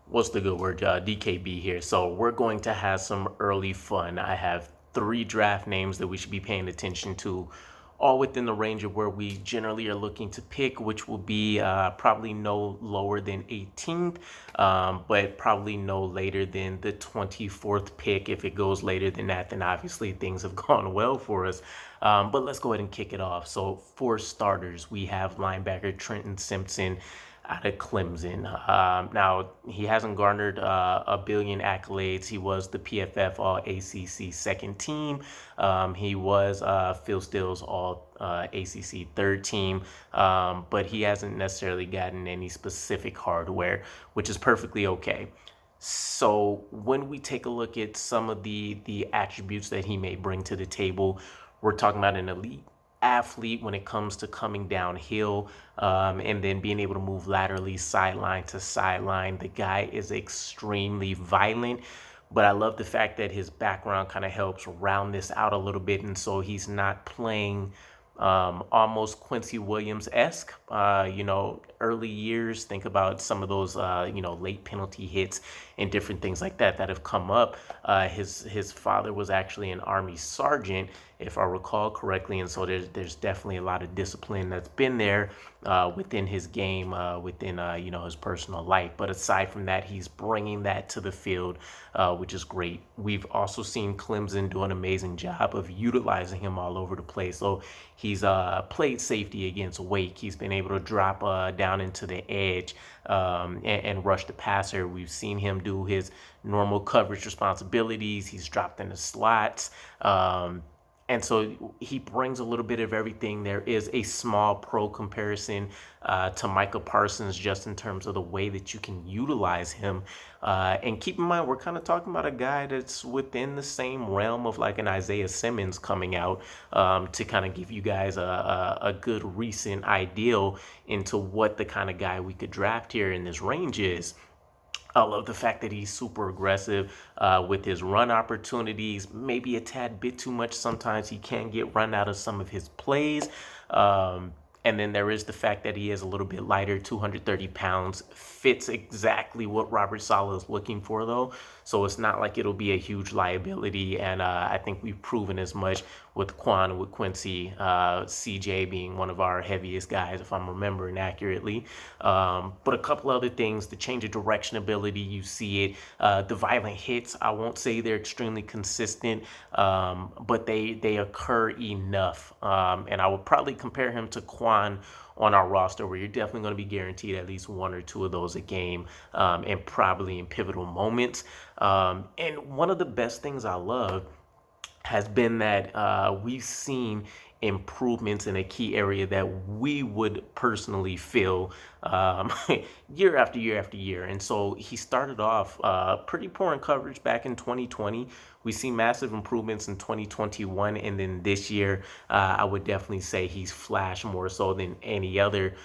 What's the good word? DKB here. So we're going to have some early fun. I have three draft names that we should be paying attention to, all within the range of where we generally are looking to pick, which will be probably no lower than 18th, but probably no later than the 24th pick. If it goes later than that, then obviously things have gone well for us. But let's go ahead and kick it off. So for starters, we have linebacker Trenton Simpson out of Clemson. Now, he hasn't garnered a billion accolades. He was the PFF All ACC second team. He was Phil Steele's All ACC third team, but he hasn't necessarily gotten any specific hardware, which is perfectly okay. So when we take a look at some of the attributes that he may bring to the table, we're talking about an elite athlete when it comes to coming downhill, and then being able to move laterally sideline to sideline. The guy is extremely violent, but I love the fact that his background kind of helps round this out a little bit, and so he's not playing almost Quincy Williams-esque. Early years, think about some of those, late penalty hits and different things like that that have come up. His father was actually an Army sergeant, if I recall correctly, and so there's definitely a lot of discipline that's been there within his game, within his personal life. But aside from that, he's bringing that to the field, which is great. We've also seen Clemson do an amazing job of utilizing him all over the place. So he's played safety against Wake. He's been able to drop down into the edge and rush the passer. We've seen him do his normal coverage responsibilities. He's dropped in the slots. And so he brings a little bit of everything. There is a small pro comparison to Micah Parsons just in terms of the way that you can utilize him. And keep in mind, we're kind of talking about a guy that's within the same realm of like an Isaiah Simmons coming out, to kind of give you guys a good recent ideal into what the kind of guy we could draft here in this range is. I love the fact that he's super aggressive with his run opportunities, maybe a tad bit too much. Sometimes he can get run out of some of his plays. And then there is the fact that he is a little bit lighter, 230 pounds, fits exactly what Robert Saleh is looking for, though. So it's not like it'll be a huge liability. And I think we've proven as much with Quan and with Quincy, CJ being one of our heaviest guys, if I'm remembering accurately. But a couple other things, the change of direction ability, you see it. The violent hits, I won't say they're extremely consistent, but they occur enough. And I would probably compare him to Quan on our roster, where you're definitely going to be guaranteed at least one or two of those a game, and probably in pivotal moments. And one of the best things I love has been that we've seen improvements in a key area that we would personally feel year after year after year. And so he started off pretty poor in coverage back in 2020. We see massive improvements in 2021, and then this year, I would definitely say he's flashed more so than any other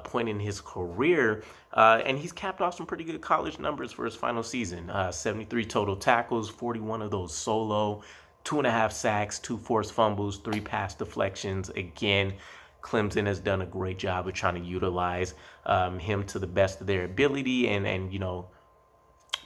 point in his career. And he's capped off some pretty good college numbers for his final season. 73 total tackles, 41 of those solo, 2.5 sacks, 2 forced fumbles, 3 pass deflections. Again, Clemson has done a great job of trying to utilize him to the best of their ability, and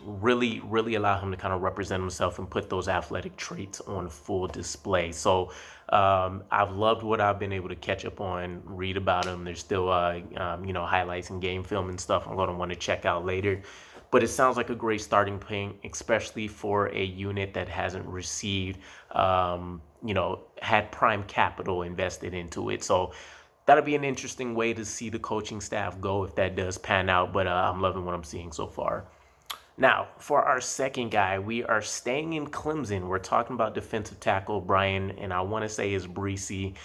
really allow him to kind of represent himself and put those athletic traits on full display. So I've loved what I've been able to catch up on, read about him. There's still highlights and game film and stuff I'm going to want to check out later. But it sounds like a great starting point, especially for a unit that hasn't received, had prime capital invested into it. So that'll be an interesting way to see the coaching staff go if that does pan out. But I'm loving what I'm seeing so far. Now, for our second guy, we are staying in Clemson. We're talking about defensive tackle Brian, and I want to say is Breesy.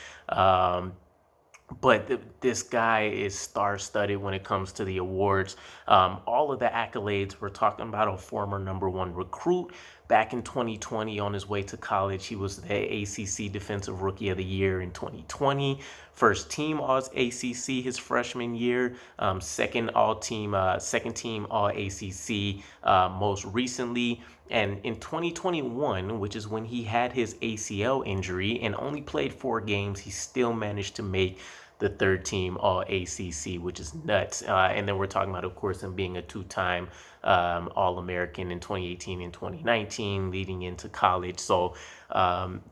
But this guy is star-studded when it comes to the awards. All of the accolades, we're talking about a former #1 recruit. Back in 2020, on his way to college, he was the ACC Defensive Rookie of the Year in 2020. First team All-ACC his freshman year. Second team All-ACC most recently. And in 2021, which is when he had his ACL injury and only played 4 games, he still managed to make the third team All ACC, which is nuts. And then we're talking about, of course, him being a two-time All American in 2018 and 2019, leading into college. So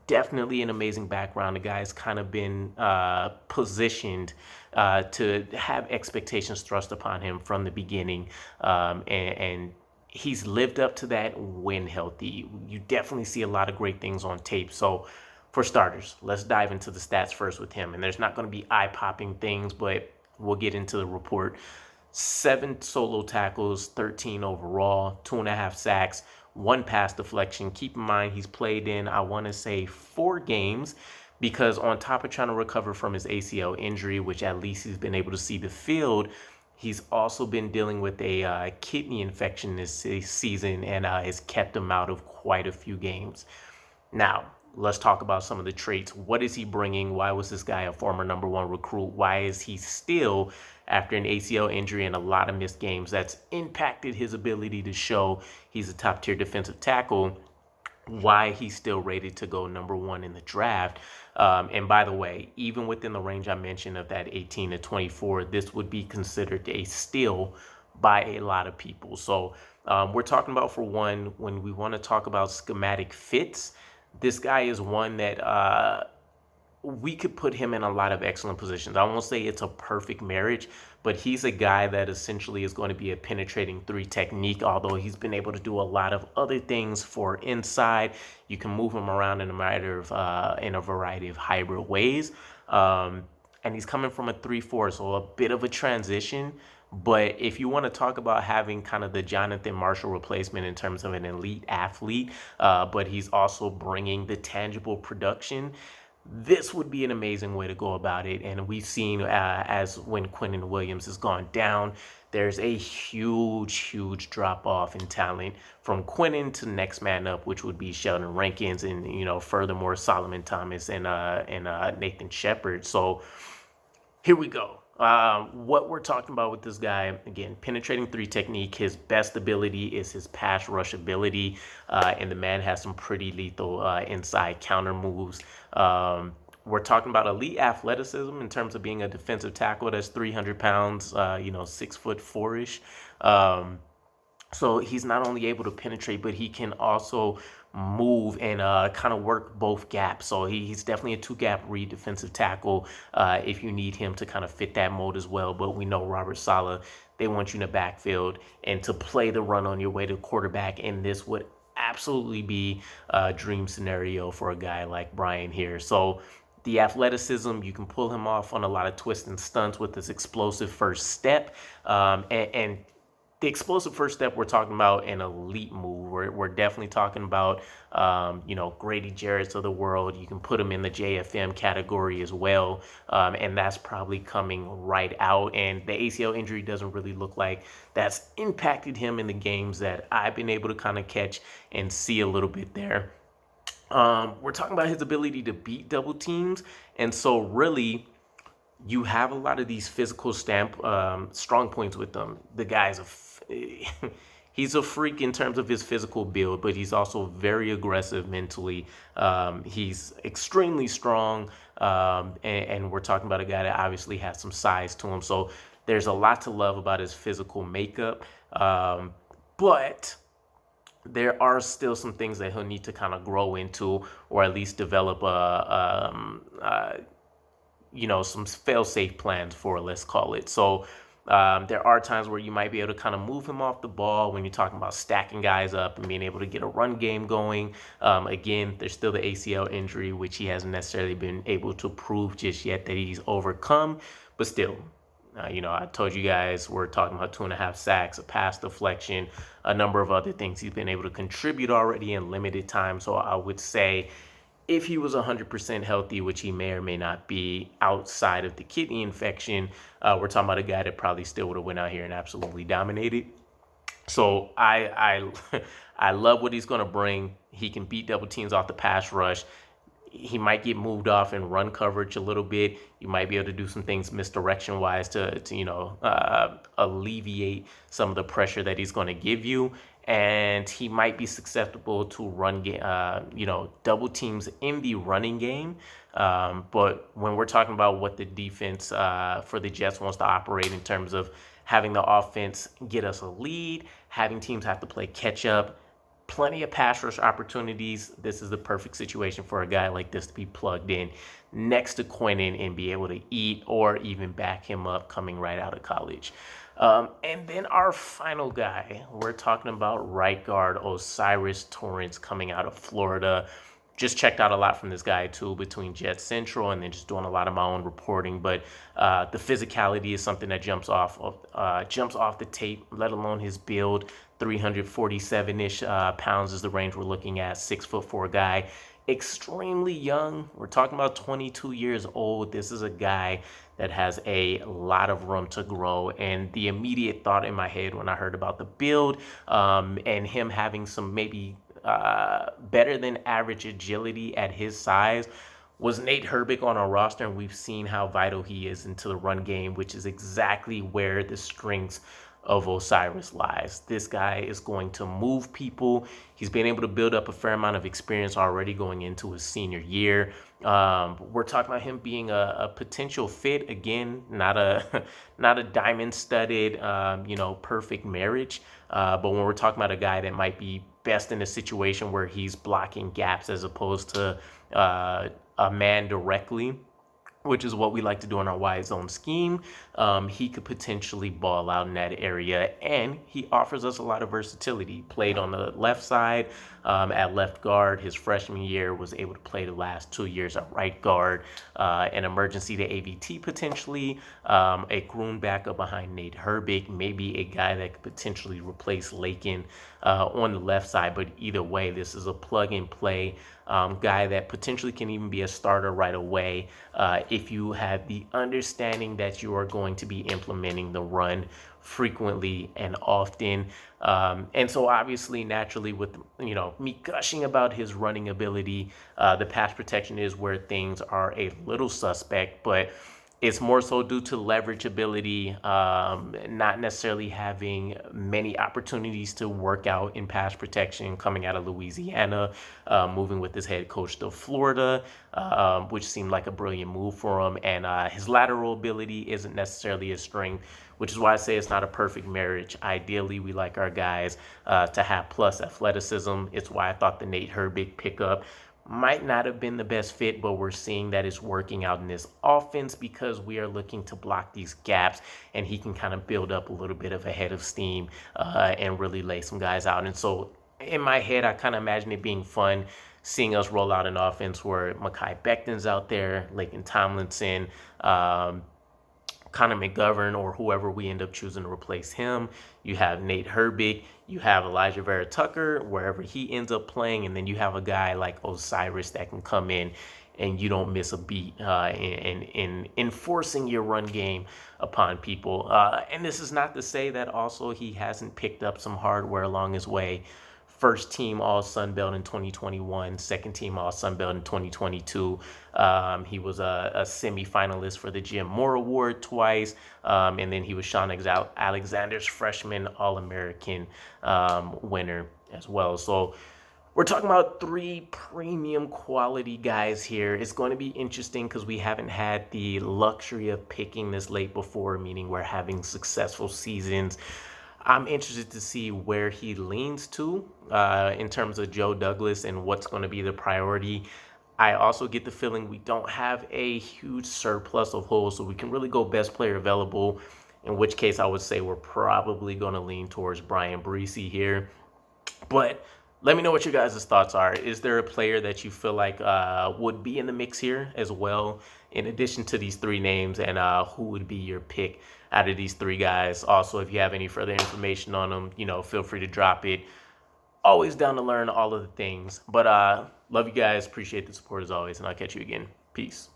definitely an amazing background. The guy's kind of been positioned to have expectations thrust upon him from the beginning, and he's lived up to that when healthy. You definitely see a lot of great things on tape. So for starters, let's dive into the stats first with him. And there's not going to be eye-popping things, but we'll get into the report. 7 solo tackles, 13 overall, 2.5 sacks, 1 pass deflection. Keep in mind, he's played in, I want to say, 4 games, because on top of trying to recover from his ACL injury, which at least he's been able to see the field, he's also been dealing with a kidney infection this season, and has kept him out of quite a few games. Now, let's talk about some of the traits. What is he bringing? Why was this guy a former #1 recruit? Why is he still, after an ACL injury and a lot of missed games, that's impacted his ability to show he's a top-tier defensive tackle, why he's still rated to go #1 in the draft? And by the way, even within the range I mentioned of that 18 to 24, this would be considered a steal by a lot of people. So we're talking about, for one, when we want to talk about schematic fits, this guy is one that we could put him in a lot of excellent positions. I won't say it's a perfect marriage, but he's a guy that essentially is going to be a penetrating 3 technique, although he's been able to do a lot of other things for inside. You can move him around in a variety of hybrid ways. And he's coming from a 3-4, so a bit of a transition. But if you want to talk about having kind of the Jonathan Marshall replacement in terms of an elite athlete, but he's also bringing the tangible production, this would be an amazing way to go about it. And we've seen as when Quinnen Williams has gone down, there's a huge drop off in talent from Quinnen to next man up, which would be Sheldon Rankins, and furthermore Solomon Thomas and Nathan Shepard. So here we go. What we're talking about with this guy, again, penetrating 3 technique. His best ability is his pass rush ability, and the man has some pretty lethal inside counter moves. We're talking about elite athleticism in terms of being a defensive tackle that's 300 pounds, 6'4"-ish. So he's not only able to penetrate, but he can also move and kind of work both gaps. So he's definitely a 2-gap read defensive tackle if you need him to kind of fit that mold as well. But we know Robert Saleh, they want you in the backfield and to play the run on your way to quarterback. And this would absolutely be a dream scenario for a guy like Brian here. So the athleticism, you can pull him off on a lot of twists and stunts with his explosive first step. And the explosive first step, we're talking about an elite move. We're definitely talking about, Grady Jarrett's of the world. You can put him in the JFM category as well. And that's probably coming right out. And the ACL injury doesn't really look like that's impacted him in the games that I've been able to kind of catch and see a little bit there. We're talking about his ability to beat double teams. And so really, you have a lot of these physical strong points with them. The guy's he's a freak in terms of his physical build, but he's also very aggressive mentally. He's extremely strong, and we're talking about a guy that obviously has some size to him. So there's a lot to love about his physical makeup, but there are still some things that he'll need to kind of grow into, or at least develop some fail-safe plans for, let's call it. So there are times where you might be able to kind of move him off the ball when you're talking about stacking guys up and being able to get a run game going. Again, there's still the ACL injury, which he hasn't necessarily been able to prove just yet that he's overcome. But still, I told you guys we're talking about 2.5 sacks, a pass deflection, a number of other things he's been able to contribute already in limited time. So I would say if he was 100% healthy, which he may or may not be outside of the kidney infection, we're talking about a guy that probably still would have went out here and absolutely dominated. So I love what he's going to bring. He can beat double teams off the pass rush. he might get moved off in run coverage a little bit. You might be able to do some things misdirection wise to alleviate some of the pressure that he's going to give you. And he might be susceptible to double teams in the running game. But when we're talking about what the defense for the Jets wants to operate in terms of having the offense get us a lead, having teams have to play catch up, plenty of pass rush opportunities, this is the perfect situation for a guy like this to be plugged in next to Quinnen and be able to eat or even back him up coming right out of college. And then our final guy, we're talking about right guard Osiris Torrance coming out of Florida. Just checked out a lot from this guy too between Jet Central and then just doing a lot of my own reporting. But the physicality is something that jumps off the tape, let alone his build. 347-ish pounds is the range we're looking at. 6'4" guy, extremely young. We're talking about 22 years old. This is a guy that has a lot of room to grow. And the immediate thought in my head when I heard about the build and him having some maybe better than average agility at his size was Nate Herbig on our roster, and we've seen how vital he is into the run game, which is exactly where the strengths of Osiris lies. This guy is going to move people. He's been able to build up a fair amount of experience already going into his senior year. We're talking about him being a potential fit. Again, not a diamond-studded, perfect marriage. But when we're talking about a guy that might be best in a situation where he's blocking gaps as opposed to a man directly, which is what we like to do in our wide zone scheme, he could potentially ball out in that area. And he offers us a lot of versatility. Played on the left side at left guard his freshman year, was able to play the last 2 years at right guard, an emergency to AVT potentially, a groomed backup behind Nate Herbig, maybe a guy that could potentially replace Lakin on the left side. But either way, this is a plug and play guy that potentially can even be a starter right away if you have the understanding that you are going to be implementing the run frequently and often. And so obviously, naturally, with me gushing about his running ability, the pass protection is where things are a little suspect, but it's more so due to leverage ability, not necessarily having many opportunities to work out in pass protection coming out of Louisiana, moving with his head coach to Florida, which seemed like a brilliant move for him. And his lateral ability isn't necessarily a strength, which is why I say it's not a perfect marriage. Ideally, we like our guys to have plus athleticism. It's why I thought the Nate Herbig pickup might not have been the best fit, but we're seeing that it's working out in this offense because we are looking to block these gaps, and he can kind of build up a little bit of a head of steam and really lay some guys out. And so in my head, I kind of imagine it being fun seeing us roll out an offense where Mekhi Becton's out there, Laken Tomlinson, Connor McGovern, or whoever we end up choosing to replace him. You have Nate Herbig, you have Elijah Vera Tucker, wherever he ends up playing, and then you have a guy like Osiris that can come in and you don't miss a beat in enforcing your run game upon people. And this is not to say that also he hasn't picked up some hardware along his way. First team All Sun Belt in 2021, second team All Sun Belt in 2022. He was a semifinalist for the Jim Moore Award twice, and then he was Sean Alexander's freshman All-American winner as well. So we're talking about 3 premium quality guys here. It's going to be interesting because we haven't had the luxury of picking this late before, meaning we're having successful seasons. I'm interested to see where he leans to in terms of Joe Douglas and what's going to be the priority. I also get the feeling we don't have a huge surplus of holes, so we can really go best player available, in which case I would say we're probably going to lean towards Brian Breesy here. But let me know what your guys' thoughts are. Is there a player that you feel like would be in the mix here as well, in addition to these 3 names, and who would be your pick out of these 3 guys? Also, if you have any further information on them, feel free to drop it. Always down to learn all of the things. But love you guys. Appreciate the support as always, and I'll catch you again. Peace.